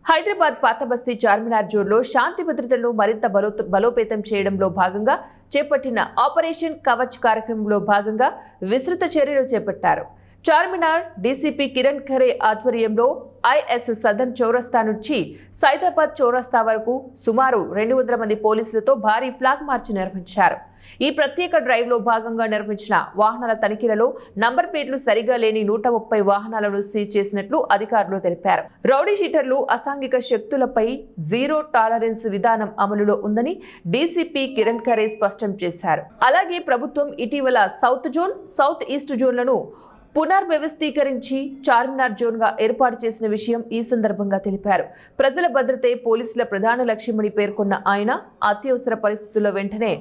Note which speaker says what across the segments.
Speaker 1: హైదరాబాద్ పాతబస్తీ చార్మినార్ జోన్లో శాంతి భద్రతలను మరింత బలోపేతం చేయడంలో భాగంగా చేపట్టిన ఆపరేషన్ కవచ్ కార్యక్రమంలో భాగంగా విస్తృత చర్యలు చేపట్టారు. చార్మినార్ డీసీపీ కిరణ్ ఖరే ఆధ్వర్యంలో ఐఎస్ సదన్ చౌరస్తా నుంచి సైదాబాద్ చౌరస్తా వరకు సుమారు 200 మంది పోలీసులతో భారీ ఫ్లాగ్ మార్చ్ నిర్వహించారు. ఈ ప్రత్యేక డ్రైవ్ లో భాగంగా నిర్వహించిన వాహనాల తనిఖీలలో నంబర్ ప్లేట్లు సరిగా లేని 130 వాహనాలను సీజ్ చేసినట్లు అధికారులు తెలిపారు. రౌడీ షీటర్లు, అసాంఘిక శక్తులపై జీరో టాలరెన్స్ విధానం అమలులో ఉందని డీసీపీ కిరణ్ ఖరే స్పష్టం చేశారు. అలాగే ప్రభుత్వం ఇటీవల సౌత్ జోన్, సౌత్ ఈస్ట్ జోన్లను పునర్వ్యవస్థీకరించి చార్మినార్ జోన్ గా ఏర్పాటు చేసిన విషయం ఈ సందర్భంగా తెలిపారు. ప్రజల భద్రతే పోలీసుల ప్రధాన లక్ష్యమని పేర్కొన్న ఆయన అత్యవసర పరిస్థితుల్లో వెంటనే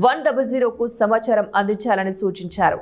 Speaker 1: 100కు సమాచారం అందించాలని సూచించారు.